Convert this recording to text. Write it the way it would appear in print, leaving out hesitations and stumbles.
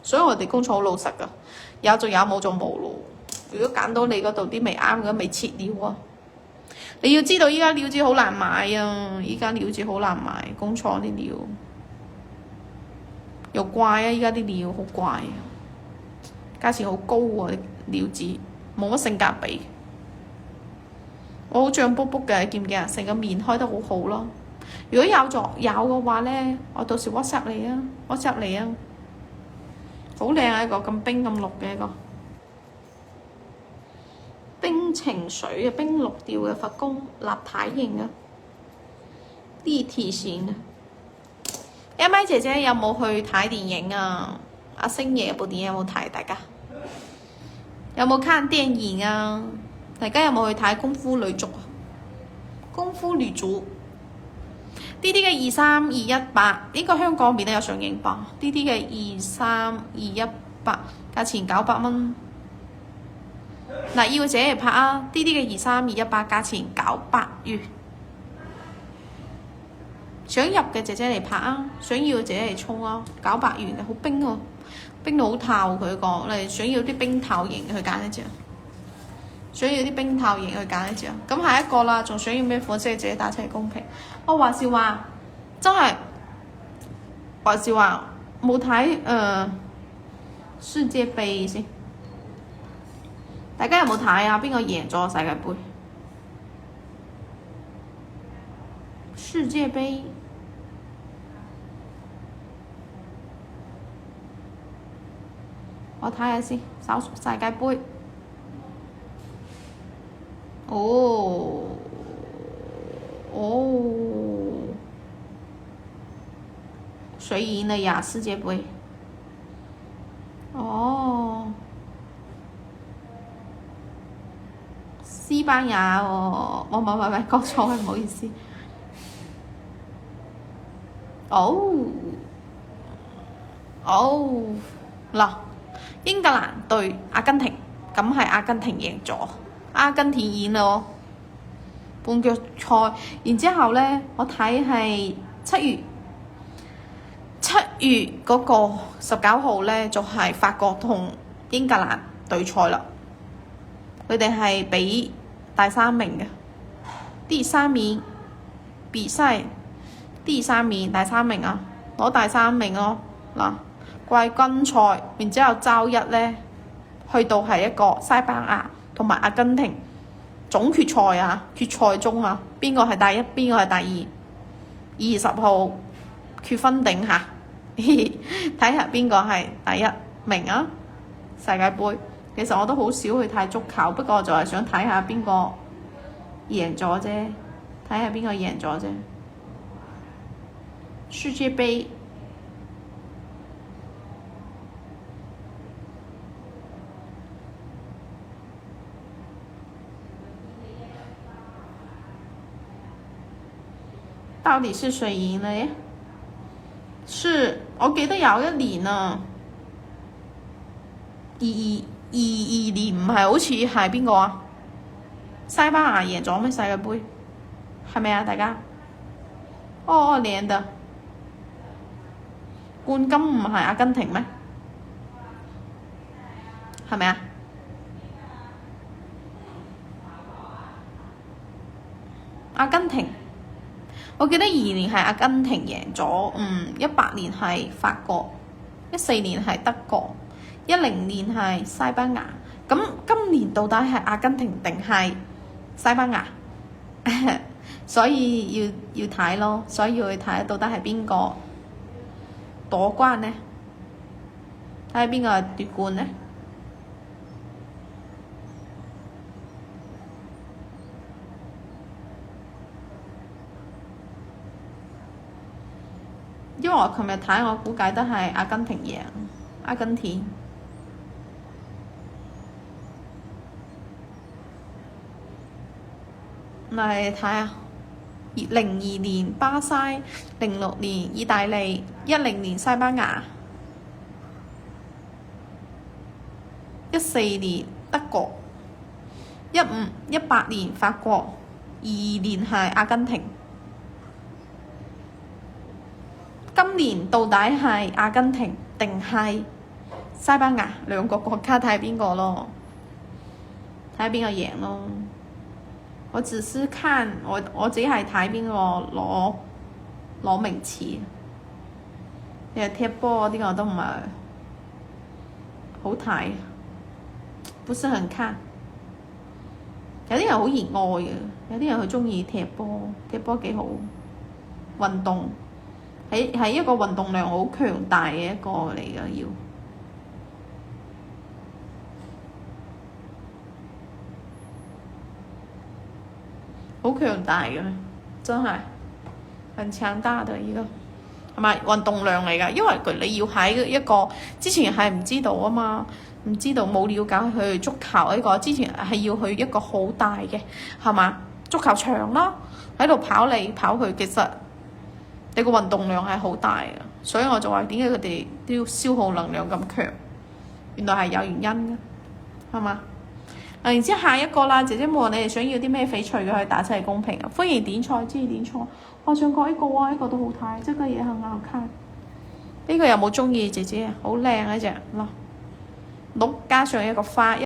所以我哋工廠好老實噶，有就有，冇就冇咯。如果揀到你嗰度啲未啱嘅未切料啊，你要知道依家料子好難買啊！依家料子好難買，工廠啲料又貴啊！依家啲料好貴啊，價錢好高啊！啲料子冇乜性價比。我好脹卜卜嘅，你見唔見啊？成個面開得好好咯。如果有嘅話咧，我到時 WhatsApp 你啊，WhatsApp 你啊，好靚啊！一個咁冰咁綠嘅一個冰情水嘅冰綠調嘅佛宮立體型啊，立體型啊。MI 姐姐有冇去睇電影啊？阿星爺部電影有冇睇？大家有冇看電影啊？大家有冇去睇《功夫女足》啊？《功夫女足》D D 嘅23218，應該香港邊都有上映吧？D D 嘅23218，價錢900蚊。嗱，要姐嚟拍啊 ！D D 嘅23218，價錢900元。想入嘅姐姐嚟拍啊！想要嘅姐姐嚟沖啊！900元嘅，好冰喎，冰到好透佢講。你想要啲冰透型去揀一隻，想要啲冰透型去揀一隻。咁下一個啦，仲想要咩款式嘅姐姐打出嚟公平。我話是話，真係話是話冇睇世界盃先。大家有冇睇啊？邊個贏咗世界盃？世界盃我睇下先，搜世界盃。哦，誰贏了呀？世界盃？哦，西班牙哦，唔，講錯啦，唔好意思。嗱，英格蘭對阿根廷，咁係阿根廷贏咗，阿根廷贏咯，半決賽。然之後咧，我睇係7月嗰個19號咧，就係法國同英格蘭對賽啦。佢哋係比第3名嘅，第3名比賽，第3名啊，攞第3名咯。嗱，季軍賽，然之後周一咧，去到係一個西班牙同埋阿根廷總決賽啊，決賽中啊，邊個係第一，邊個係第二，20號決分定下，睇下邊個係第一名啊！世界盃其實我都好少去睇足球，不過我就係想睇下邊個贏咗啫，睇下邊個贏咗啫。世界盃到底是誰贏了？是我記得有一年啊，22年唔係好似係邊個啊？西班牙贏咗咩世界盃？係咪啊？大家22年的冠軍唔係阿根廷咩？係咪啊？阿根廷。我記得22年係阿根廷贏咗，18年係法國，14年係德國，10年係西班牙。咁今年到底係阿根廷定係西班牙？所以要睇咯，所以要去睇到底係邊個奪冠呢？睇下邊個奪冠呢？因為我琴日睇，我估計都係阿根廷贏，阿根廷。嚟睇下，02年巴西，06年意大利，10年西班牙，14年德國，18年法國，22年係阿根廷。今年到底係阿根廷定係西班牙兩個國家睇下邊個咯，睇下邊個贏咯。我只是看我只係睇邊個攞名次，你係踢波嗰啲我都唔係好睇，不是很看。有啲人好熱愛嘅，有啲人佢鍾意踢波，踢波幾好，運動係一個運動量好強大嘅一個嚟嘅要。好強大嘅，真係很強大嘅一個，係咪運動量嚟㗎？因為你要喺一個之前係唔知道啊嘛，唔知道冇了解去足球呢個，之前係要去一個好大嘅係嘛足球場啦，喺度跑嚟跑去，其實你個運動量係好大嘅，所以我就話點解佢哋都要消耗能量咁強，原來係有原因嘅，係嘛？然之後下一個啦，姐姐們，你哋想要啲咩翡翠嘅可以打出嚟公屏啊！歡迎點菜，支持點菜。我想講呢個啊，呢個都好睇，這個也很好看。呢個有冇中意姐姐啊？好靚一隻咯，鹿加上一個花。